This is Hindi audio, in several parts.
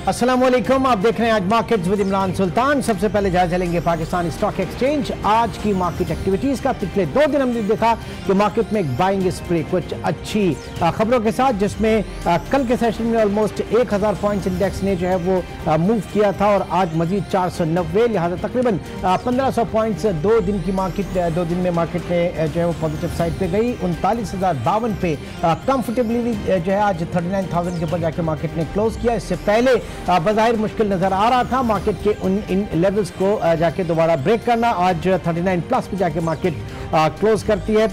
अस्सलामुअलैकुम, आप देख रहे हैं आज मार्केट्स विद इमरान सुल्तान। सबसे पहले जायजा लेंगे पाकिस्तान स्टॉक एक्सचेंज आज की मार्केट एक्टिविटीज का। पिछले 2 दिन हमने देखा कि मार्केट में एक बाइंग स्प्रे कुछ अच्छी खबरों के साथ, जिसमें कल के सेशन में ऑलमोस्ट 1000 पॉइंट्स इंडेक्स ने जो है वो मूव किया था और आज मजीद 490, लिहाजा तकरीबन 1500 पॉइंट्स 2 दिन की मार्केट 2 दिन में मार्केट में जो है वो पॉजिटिव साइड पे गई। 39,052 पे कंफर्टेबली जो है आज 39,000 के ऊपर जाके मार्केट ने क्लोज किया। इससे पहले बज़ाहिर मुश्किल नजर आ रहा था मार्केट के इन लेवल्स को जाके दोबारा ब्रेक करना। आज 39 प्लस पे जाके मार्केट क्लोज करती है।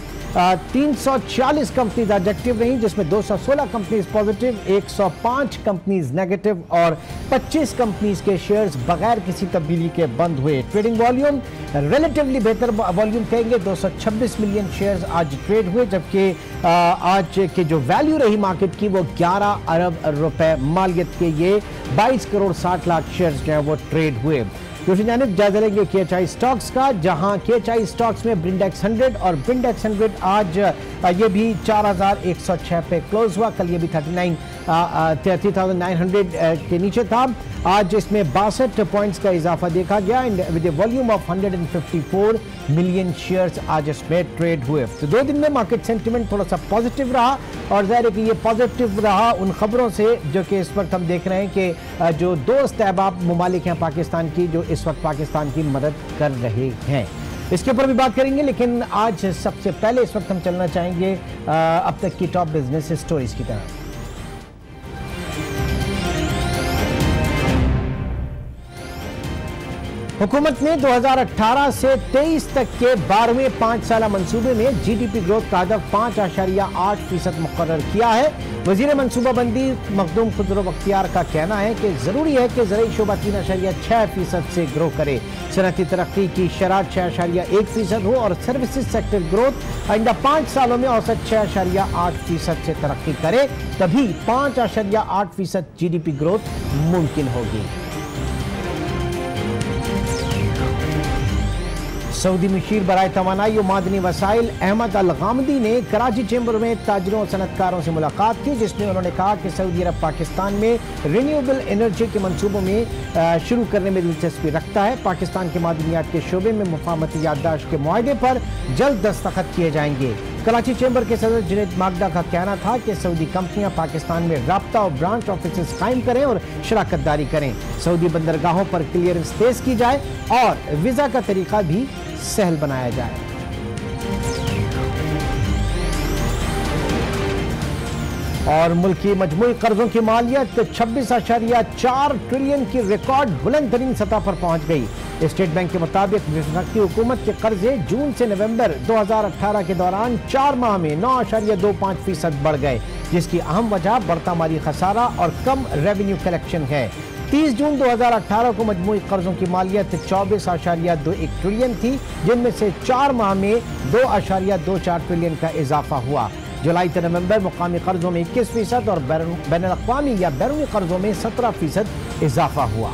340 कंपनीज आज एक्टिव रही, जिसमें 216 कंपनीज पॉजिटिव, 105 कंपनीज नेगेटिव और 25 कंपनीज के शेयर्स बगैर किसी तब्दीली के बंद हुए। ट्रेडिंग वॉल्यूम रिलेटिवली बेहतर वॉल्यूम कहेंगे, 226 मिलियन शेयर्स आज ट्रेड हुए, जबकि आज की जो वैल्यू रही मार्केट की वो 11 अरब रुपए मालियत के ये 22 करोड़ 60 लाख शेयर्स जो है वो ट्रेड हुए। दूसरी जानिब जायजा लेंगे KHI स्टॉक्स का, जहां KHI स्टॉक्स में ब्रिंडेक्स 100 और ब्रिंडेक्स 100 आज ये भी 4106 पे क्लोज हुआ। कल ये भी 3900 के नीचे था। आज इसमें 62 पॉइंट्स का इजाफा देखा गया with volume of 154 million shares आज इसमें ट्रेड हुए। तो 2 दिन में मार्केट सेंटिमेंट थोड़ा सा पॉजिटिव रहा और जाहिर है कि ये पॉजिटिव रहा उन खबरों से जो कि इस वक्त हम देख रहे हैं कि जो दोस्त अहबाब ममालिक हैं पाकिस्तान की, जो इस वक्त पाकिस्तान की मदद कर रहे हैं, इसके ऊपर भी बात करेंगे। लेकिन आज सबसे पहले इस वक्त हम चलना चाहेंगे अब तक की टॉप बिजनेस स्टोरीज की तरफ। हुकूमत ने 2018 से 23 तक के 12वें 5 साला मंसूबे में GDP ग्रोथ का हदफ 5.8% मुकर्रर किया है। वजीर मनसूबाबंदी मखदूम खुदरो बख्तियार का कहना है कि जरूरी है कि ज़रूरी शोबा 3.6% से ग्रो करे। सनती तरक्की की शरह 6.1% हो और सर्विसेज सेक्टर ग्रोथ आइंदा 5 सालों में औसत 6.8% से तरक्की करे, तभी 5.8% GDP ग्रोथ मुमकिन होगी। सऊदी मुशीर बराए तवानाई और मादनी वसाइल अहमद अल गामदी ने कराची चैम्बर में ताजरों और सनतकारों से मुलाकात की, जिसमें उन्होंने कहा कि सऊदी अरब पाकिस्तान में रिन्यूएबल एनर्जी के मंसूबों में शुरू करने में दिलचस्पी रखता है। पाकिस्तान के मादनियात के शोबे में मुफाहमती याददाश्त के मुआहदे पर जल्द दस्तखत किए जाएंगे। कराची चैम्बर के सदर जुनैद मागदा का कहना था कि सऊदी कंपनियां पाकिस्तान में राब्ता और ब्रांच ऑफिस कायम करें और शराकतदारी करें। सऊदी बंदरगाहों पर क्लियरेंस तेज की जाए और वीजा का तरीका भी सहल बनाया जाए। और मुल्क की मजमूई कर्जों की मालियत 26.4 ट्रिलियन की रिकॉर्ड बुलंद तरीन सतह पर पहुंच गई। स्टेट बैंक के मुताबिक वफाकी हुकूमत के कर्जे जून से नवंबर 2018 के दौरान 4 माह में 9.25% बढ़ गए, जिसकी अहम वजह बढ़ता माली खसारा और कम रेवेन्यू कलेक्शन है। 30 जून 2018 को मजमूई कर्जों की मालियत 24.21 ट्रिलियन थी, जिनमें से 4 माह में 2.24 ट्रिलियन का इजाफा हुआ। जुलाई से नवंबर मुकामी कर्जों में 21% और बैनुल अक़वामी या बैरूनी कर्जों में 17% इजाफा हुआ।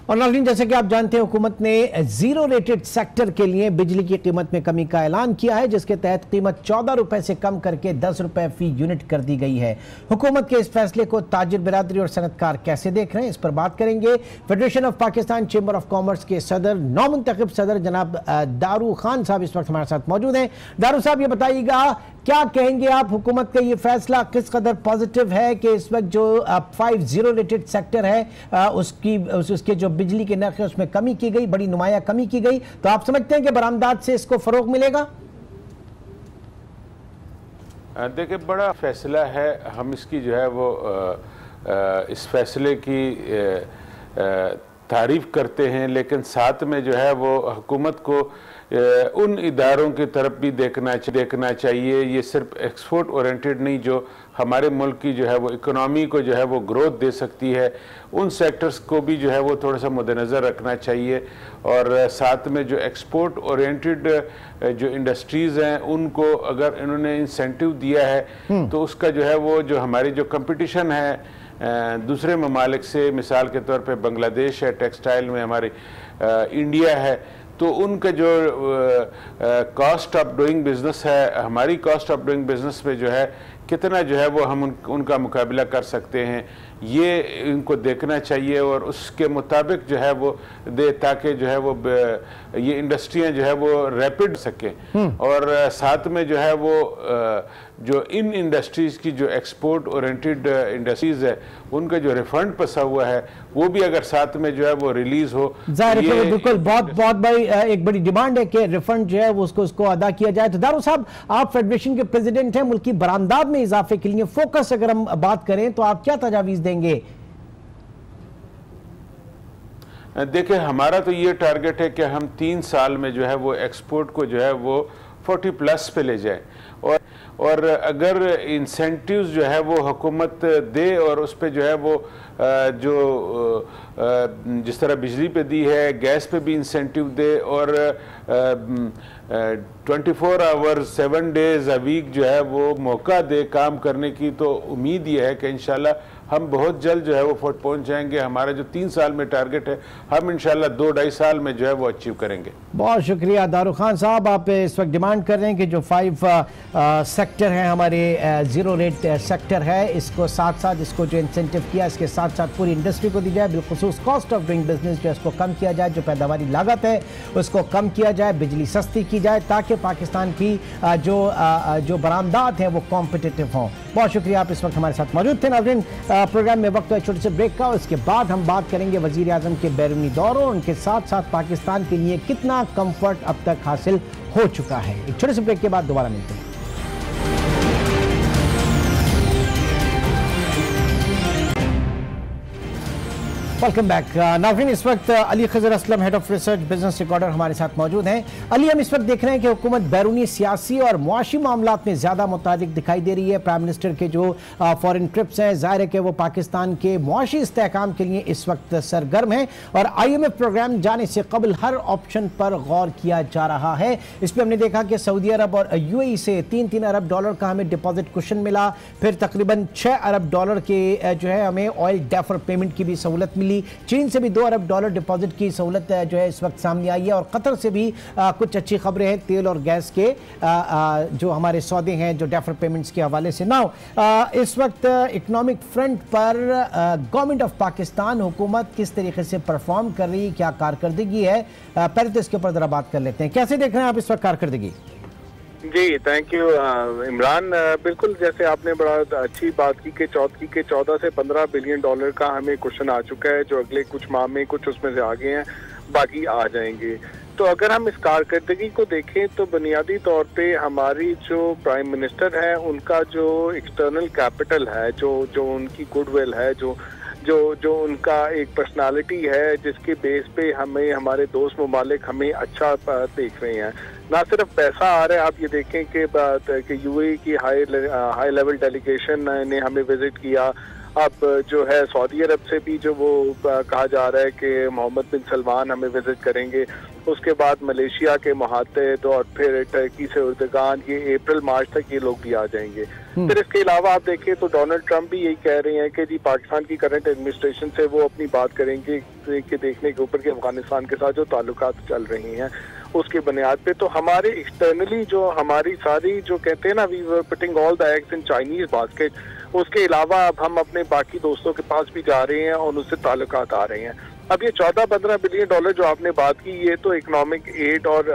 और नाज़रीन, जैसे कि आप जानते हैं, हुकूमत ने जीरो रेटेड सेक्टर के लिए बिजली की कीमत में कमी का ऐलान किया है, जिसके तहत कीमत 14 रुपए से कम करके 10 रुपए फी यूनिट कर दी गई है। हुकूमत के इस फैसले को ताजिर बिरादरी और सनतकार कैसे देख रहे हैं, इस पर बात करेंगे। Federation of Pakistan chamber of commerce के सदर नौमुंतखब सदर जनाब दारू खान साहब इस वक्त हमारे साथ मौजूद हैं। दारू साहब, ये बताइएगा क्या कहेंगे आप, हुकूमत का ये फैसला किस कदर पॉजिटिव है कि इस वक्त जो 5 जीरो रेटेड सेक्टर है उसके जो बिजली के नर्ख है उसमें कमी की गई, बड़ी नुमाया कमी की गई, तो आप समझते हैं कि बरामदात से इसको फरोग मिलेगा? देखिए, बड़ा फैसला है। हम इसकी जो है वो इस फैसले की तारीफ करते हैं, लेकिन साथ में जो है वो हुकूमत को उन इदारों की तरफ भी देखना चाहिए। ये सिर्फ एक्सपोर्ट ओरिएंटेड नहीं, जो हमारे मुल्क की जो है वो इकोनॉमी को जो है वो ग्रोथ दे सकती है, उन सेक्टर्स को भी जो है वो थोड़ा सा मद्देनज़र रखना चाहिए। और साथ में जो एक्सपोर्ट ओरिएंटेड जो इंडस्ट्रीज़ हैं उनको अगर इन्होंने इंसेंटिव दिया है तो उसका जो है वो जो हमारी जो कंपटीशन है दूसरे ममालिक से, मिसाल के तौर पे बांग्लादेश है टेक्सटाइल में, हमारी इंडिया है, तो उनका जो कॉस्ट ऑफ डूइंग बिजनेस है, हमारी कॉस्ट ऑफ डूइंग बिजनेस में जो है कितना जो है वो हम उनका मुकाबला कर सकते हैं, ये इनको देखना चाहिए और उसके मुताबिक जो है वो दे, ताकि जो है वो ये इंडस्ट्रियां जो है वो रैपिड सकें। और साथ में जो है वो जो इन इंडस्ट्रीज़ की जो एक्सपोर्ट ओरिएंटेड इंडस्ट्रीज़ है उनका जो रिफंड फंसा हुआ है वो भी अगर साथ में जो है वो रिलीज हो। जाहिर है बिल्कुल बहुत बड़ी एक बड़ी डिमांड है कि रिफंड जो है वो उसको अदा किया जाए। तो दारू साहब, आप फेडरेशन के प्रेसिडेंट हैं, मुल्की बरामदात में इजाफे के लिए फोकस अगर हम बात करें तो आप क्या तजावीज देंगे? देखिए, हमारा तो ये टारगेट है कि हम 3 साल में जो है वो एक्सपोर्ट को जो है वो 40+ पे ले जाए और अगर इंसेंटिव्स जो है वो हुकूमत दे और उस पर जो है वो जो जिस तरह बिजली पे दी है, गैस पे भी इंसेंटिव दे और 24 आवर्स 7 डेज अ वीक जो है वो मौका दे काम करने की, तो उम्मीद ये है कि इंशाल्लाह हम बहुत जल्द जो है वो फुट पहुंच जाएंगे। हमारा जो 3 साल में टारगेट है हम इंशाल्लाह 2-2.5 साल में जो है वो अचीव करेंगे। बहुत शुक्रिया दारू खान साहब। आप इस वक्त डिमांड कर रहे हैं कि जो 5 सेक्टर हैं हमारे ज़ीरो रेट सेक्टर है, इसको साथ साथ इसको जो इंसेंटिव किया इसके साथ साथ पूरी इंडस्ट्री को दी जाए, बिलखुसूस कॉस्ट ऑफ डूइंग बिजनेस जो है इसको कम किया जाए, जो पैदावारी लागत है उसको कम किया जाए, बिजली सस्ती की जाए ताकि पाकिस्तान की जो बरामदात हैं वो कॉम्पिटिटिव हों। बहुत शुक्रिया, आप इस वक्त हमारे साथ मौजूद थे। नाज़रीन, प्रोग्राम में वक्त है छोटे से ब्रेक का, उसके बाद हम बात करेंगे वजीर आजम के बैरूनी दौरों, उनके साथ साथ पाकिस्तान के लिए कितना कंफर्ट अब तक हासिल हो चुका है। एक छोटे से ब्रेक के बाद दोबारा मिलते हैं। Welcome back. नाज़रीन, इस वक्त Ali Khazar Aslam, head of research Business Recorder, हमारे साथ मौजूद हैं। अली, हम इस वक्त देख रहे हैं कि हुकूमत बैरूनी सियासी और मुआशी मामलात में ज़्यादा मुतादिक दिखाई दे रही है। प्राइम मिनिस्टर के जो फॉरेन ट्रिप्स हैं, जाहिर है कि वो पाकिस्तान के मुआशी इस्तेहकाम के लिए इस वक्त सरगर्म हैं और IMF प्रोग्राम जाने से कबल हर ऑप्शन पर गौर किया जा रहा है। इसमें हमने देखा कि सऊदी अरब और UAE से $3 अरब का हमें डिपॉजिट कुशन मिला, फिर तकरीबन $6 अरब के जो है हमें ऑयल डेफर पेमेंट की भी सहूलत मिली। चीन से भी $2 अरब डिपॉजिट की सहूलत जो है इस वक्त सामने आई है और कतर से भी कुछ अच्छी खबरें हैं तेल और गैस के जो हमारे सौदे हैं जो डेफर पेमेंट्स के हवाले से। नाउ इस वक्त इकोनॉमिक फ्रंट पर गवर्नमेंट ऑफ पाकिस्तान, हुकूमत किस तरीके से परफॉर्म कर रही है, क्या कारकर्दगी है, पहले तो इसके ऊपर जरा बात कर लेते हैं। कैसे देख रहे हैं आप इस वक्त कारकर्दगी? जी, थैंक यू इमरान। बिल्कुल, जैसे आपने बड़ा अच्छी बात की कि 14 से $15 बिलियन का हमें क्वेश्चन आ चुका है, जो अगले कुछ माह में कुछ उसमें से आ गए हैं, बाकी आ जाएंगे। तो अगर हम इस कारकर्दगी को देखें तो बुनियादी तौर पे हमारी जो प्राइम मिनिस्टर है उनका जो एक्सटर्नल कैपिटल है, जो उनकी गुडविल है, जो उनका एक पर्सनालिटी है, जिसके बेस पे हमें हमारे दोस्त ममालिक हमें अच्छा देख रहे हैं। ना सिर्फ पैसा आ रहा है, आप ये देखें कि UAE की हाई लेवल डेलीगेशन ने हमें विजिट किया। अब जो है सऊदी अरब से भी जो वो कहा जा रहा है कि मोहम्मद बिन सलमान हमें विजिट करेंगे। उसके बाद मलेशिया के मुहातिब और फिर टर्की से उर्दगान, ये अप्रैल मार्च तक ये लोग भी आ जाएंगे। फिर इसके अलावा आप देखें तो डोनाल्ड ट्रंप भी यही कह रहे हैं कि जी पाकिस्तान की करंट एडमिनिस्ट्रेशन से वो अपनी बात करेंगे कि देखने के ऊपर कि अफगानिस्तान के साथ जो ताल्लुकात चल रही हैं उसकी बुनियाद पे। तो हमारे एक्सटर्नली जो हमारी सारी जो कहते हैं ना, we were putting all the eggs in Chinese basket, उसके अलावा अब हम अपने बाकी दोस्तों के पास भी जा रहे हैं और उससे ताल्लुकात आ रहे हैं। अब ये 14-15 बिलियन जो आपने बात की, ये तो इकोनॉमिक एड और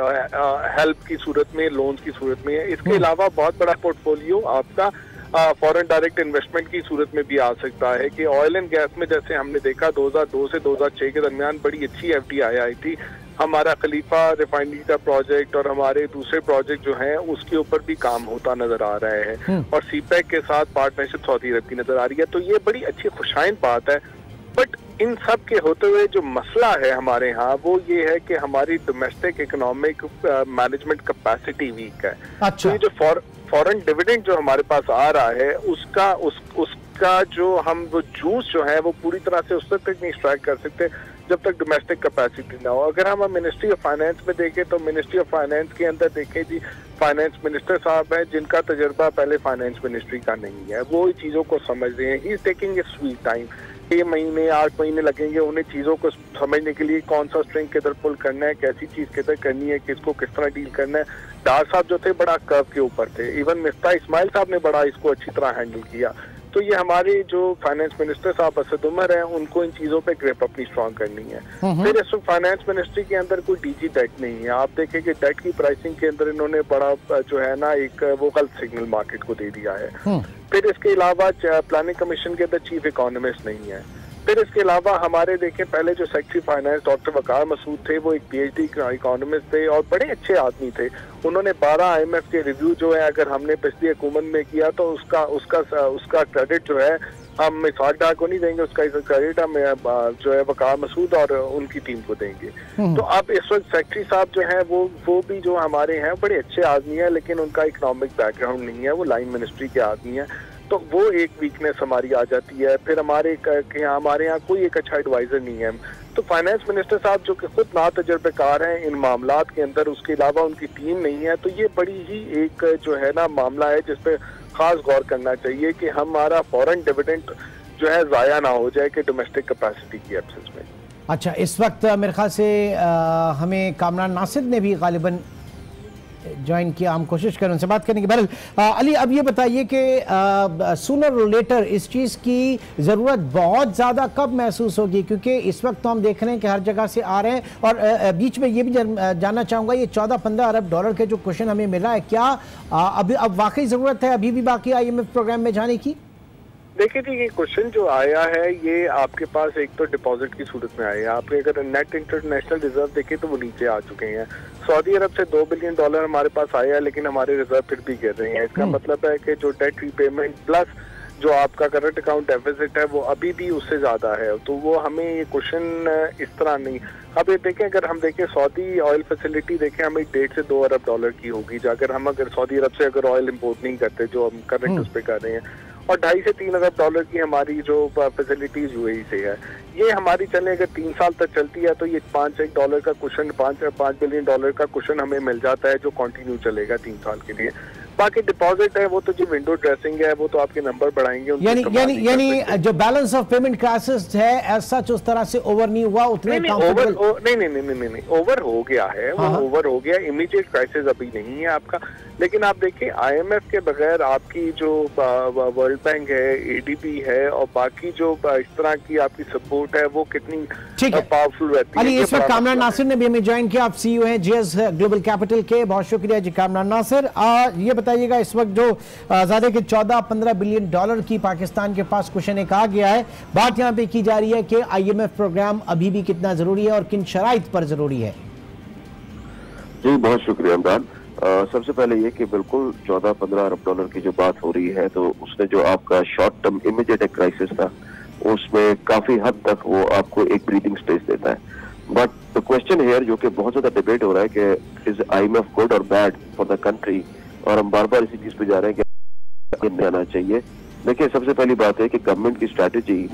हेल्प की सूरत में, लोन्स की सूरत में है। इसके अलावा बहुत बड़ा पोर्टफोलियो आपका फॉरेन डायरेक्ट इन्वेस्टमेंट की सूरत में भी आ सकता है कि ऑयल एंड गैस में जैसे हमने देखा 2002 से 2006 के दरमियान बड़ी अच्छी FDI आई थी। हमारा खलीफा रिफाइनरी का प्रोजेक्ट और हमारे दूसरे प्रोजेक्ट जो हैं उसके ऊपर भी काम होता नजर आ रहा है और CPEC के साथ पार्टनरशिप सऊदी अरब की नजर आ रही है। तो ये बड़ी अच्छी खुशाइन बात है। बट इन सब के होते हुए जो मसला है हमारे यहाँ वो ये है कि हमारी domestic economic management capacity weak है। अच्छा। तो ये जो फॉरेन डिविडेंड जो हमारे पास आ रहा है उसका जो हम वो जूस जो है वो पूरी तरह से उस तक नहीं स्ट्राइक कर सकते जब तक डोमेस्टिक कैपेसिटी ना हो। अगर हम मिनिस्ट्री ऑफ फाइनेंस में देखें तो मिनिस्ट्री ऑफ फाइनेंस के अंदर देखें जी, फाइनेंस मिनिस्टर साहब हैं जिनका तजर्बा पहले फाइनेंस मिनिस्ट्री का नहीं है, वो चीज़ों को समझ रहे हैं। He is taking a sweet time. 6 महीने 8 महीने लगेंगे उन्हें चीजों को समझने के लिए, कौन सा स्ट्रिंग किधर पुल करना है, कैसी चीज किधर करनी है, किसको किस तरह डील करना है। डार साहब जो थे बड़ा कर्व के ऊपर थे, इवन मिफ्ता इस्माइल साहब ने बड़ा इसको अच्छी तरह हैंडल किया। तो ये हमारे जो फाइनेंस मिनिस्टर साहब असद उमर हैं, उनको इन चीजों पे ग्रिप अपनी स्ट्रांग करनी है। फिर इस फाइनेंस मिनिस्ट्री के अंदर कोई डीजी डेट नहीं है। आप देखें कि डेट की प्राइसिंग के अंदर इन्होंने बड़ा जो है ना एक वो गलत सिग्नल मार्केट को दे दिया है। फिर इसके अलावा प्लानिंग कमीशन के अंदर चीफ इकोनॉमिस्ट नहीं है। फिर इसके अलावा हमारे देखें पहले जो सेक्रेटरी फाइनेंस डॉक्टर वकार मसूद थे, वो एक पीएचडी इकोनॉमिस्ट थे और बड़े अच्छे आदमी थे। उन्होंने 12 IMF के रिव्यू जो है अगर हमने पिछली हुकूमत में किया तो उसका क्रेडिट जो है हम मिसाल डार को नहीं देंगे, उसका क्रेडिट हम जो है वकार मसूद और उनकी टीम को देंगे। तो अब इस वक्त सेक्रेटरी साहब जो है वो भी जो हमारे हैं बड़े अच्छे आदमी हैं, लेकिन उनका इकोनॉमिक बैकग्राउंड नहीं है, वो लाइन मिनिस्ट्री के आदमी है। तो वो एक वीकनेस हमारी आ जाती है। फिर हमारे यहाँ कोई एक अच्छा एडवाइजर नहीं है। तो फाइनेंस मिनिस्टर साहब जो कि खुद ना तजर्बेकार हैं इन मामलात के अंदर, उसके अलावा उनकी टीम नहीं है। तो ये बड़ी ही एक जो है ना मामला है जिस पे खास गौर करना चाहिए कि हमारा फॉरेन डिविडेंड जो है ज़ाया ना हो जाए कि डोमेस्टिक कैपेसिटी की एब्सेंस में। अच्छा, इस वक्त मेरे ख्याल से हमें कामरान नासिर ने भी गालिबन ज्वाइन किया, हम कोशिश करें उनसे बात करने की। बहरहाल अली, अब ये बताइए कि सूनर और लेटर इस चीज़ की ज़रूरत बहुत ज़्यादा कब महसूस होगी, क्योंकि इस वक्त तो हम देख रहे हैं कि हर जगह से आ रहे हैं। और बीच में ये भी जानना चाहूँगा, ये 14-15 अरब डॉलर के जो क्वेश्चन हमें मिला है, क्या अब वाकई ज़रूरत है अभी भी बाकी IMF प्रोग्राम में जाने की? देखिए जी, ये क्वेश्चन जो आया है ये आपके पास एक तो डिपॉजिट की सूरत में आया है। आपने अगर नेट इंटरनेशनल रिजर्व देखे तो वो नीचे आ चुके हैं। सऊदी अरब से $2 बिलियन हमारे पास आया है, लेकिन हमारे रिजर्व फिर भी गिर रहे हैं। इसका मतलब है कि जो डेट रीपेमेंट प्लस जो आपका करंट अकाउंट डेफिसिट है वो अभी भी उससे ज्यादा है। तो वो हमें ये क्वेश्चन इस तरह नहीं। अब ये देखें, अगर हम देखें सऊदी ऑयल फैसिलिटी देखें, हमें 1.5 से 2 अरब डॉलर की होगी। अगर हम सऊदी अरब से अगर ऑयल इम्पोर्ट नहीं करते जो हम करंट उस पर कर रहे हैं, और 2.5 से 3 अरब डॉलर की हमारी जो फैसिलिटीज UAE से है, ये हमारी चले अगर 3 साल तक चलती है तो ये $5 का कुशन, $5 बिलियन का कुशन हमें मिल जाता है जो कंटिन्यू चलेगा 3 साल के लिए। बाकी डिपॉजिट है वो तो जो विंडो ड्रेसिंग है वो तो आपके नंबर बढ़ाएंगे। यानी जो बैलेंस ऑफ पेमेंट क्राइसिस है एज सच उस तरह से ओवर नहीं हुआ, उतने नहीं ओवर हो गया है, वो ओवर हो गया। इमीडिएट क्राइसिस अभी नहीं है आपका। लेकिन आप देखिए IMF के बगैर आपकी जो वर्ल्ड बैंक है, ADB है और बाकी जो इस तरह की आपकी सपोर्ट है वो कितनी पावरफुल रहती है। इस वक्त कामरान नासिर ने भी हमें ज्वाइन किया, आप CEO हैं GS ग्लोबल कैपिटल के। बहुत शुक्रिया जी कामरान नासिर। ये बताइएगा, इस वक्त जो ज्यादा के $14-15 बिलियन की पाकिस्तान के पास क्वेश्चन एक आ गया है, बात यहाँ पे की जा रही है कि IMF प्रोग्राम अभी भी कितना जरूरी है और किन शराइत पर जरूरी है? जी बहुत शुक्रिया इमरान। सबसे पहले ये कि बिल्कुल 14-15 अरब डॉलर की जो बात हो रही है, तो उसने जो आपका शॉर्ट टर्म इमीडिएट क्राइसिस था उसमें काफी हद तक वो आपको एक ब्रीदिंग स्पेस देता है। बट द क्वेश्चन हियर जो कि बहुत ज्यादा डिबेट हो रहा है कि इज IMF गुड और बैड फॉर द कंट्री, और हम बार बार इसी चीज पे जा रहे हैं कि आना चाहिए। देखिए, सबसे पहली बात है कि गवर्नमेंट की स्ट्रैटेजी,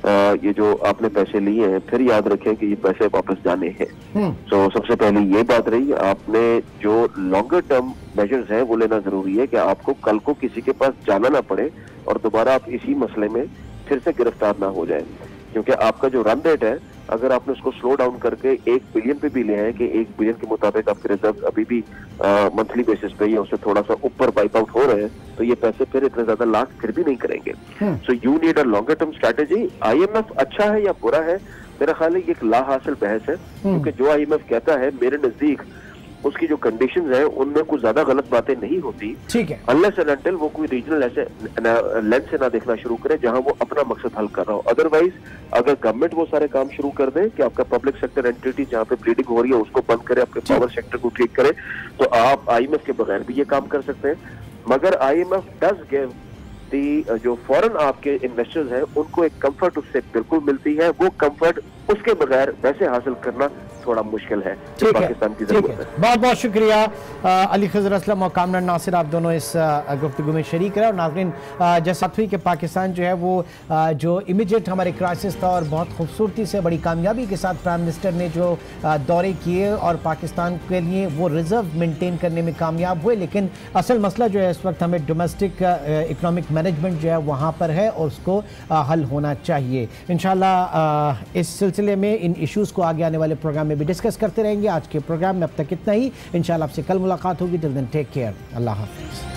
ये जो आपने पैसे लिए हैं, फिर याद रखें कि ये पैसे वापस जाने हैं। तो सबसे पहले ये बात रही, आपने जो लॉन्गर टर्म मेजर्स हैं वो लेना जरूरी है कि आपको कल को किसी के पास जाना ना पड़े और दोबारा आप इसी मसले में फिर से गिरफ्तार ना हो जाए। क्योंकि आपका जो रन रेट है, अगर आपने उसको स्लो डाउन करके 1 बिलियन पे भी ले हैं कि 1 बिलियन के मुताबिक आपके रिजर्व अभी भी मंथली बेसिस पे या उससे थोड़ा सा ऊपर वाइप आउट हो रहे हैं, तो ये पैसे फिर इतने ज्यादा लास्ट फिर भी नहीं करेंगे। So you need a longer term strategy. IMF अच्छा है या बुरा है, मेरा ख्याल है ये एक ला हासिल बहस है। क्योंकि जो IMF कहता है, मेरे नजदीक उसकी जो कंडीशंस है उनमें कुछ ज्यादा गलत बातें नहीं होती, ठीक है, अनलेस एंड अनटिल वो कोई रीजनल ऐसे लेंस से ना देखना शुरू करे जहां वो अपना मकसद हल कर रहा हो। अदरवाइज अगर गवर्नमेंट वो सारे काम शुरू कर दे कि आपका पब्लिक सेक्टर एंटिटी जहां पे ब्लीडिंग हो रही है उसको बंद करे, आपके पावर सेक्टर को ठीक करे, तो आप IMF के बगैर भी ये काम कर सकते हैं। मगर IMF डज गिव दी, जो फॉरेन आपके इन्वेस्टर्स हैं उनको एक कंफर्ट उससे बिल्कुल मिलती है। वो कंफर्ट उसके बगैर वैसे हासिल करना थोड़ा मुश्किल है, ठीक पाकिस्तान की है, ठीक जरूरत है। है। बहुत बहुत शुक्रिया अली खजर असलम और कामरान नासिर, आप दोनों इस गुफ्तगू में शरीक रहे। और नाज़रीन, जैसा हुई कि पाकिस्तान जो है वो जो इमीडिएट हमारे क्राइसिस था और बहुत खूबसूरती से बड़ी कामयाबी के साथ प्राइम मिनिस्टर ने जो दौरे किए और पाकिस्तान के लिए वो रिजर्व मेंटेन करने में कामयाब हुए, लेकिन असल मसला जो है इस वक्त हमें डोमेस्टिक इकोनॉमिक मैनेजमेंट जो है वहाँ पर है और उसको हल होना चाहिए। इंशाल्लाह इस सिलसिले में इन इश्यूज़ को आगे आने वाले प्रोग्राम में भी डिस्कस करते रहेंगे। आज के प्रोग्राम में अब तक इतना ही, इंशाल्लाह आपसे कल मुलाकात होगी। टिल देन टेक केयर, अल्लाह हाफिज़।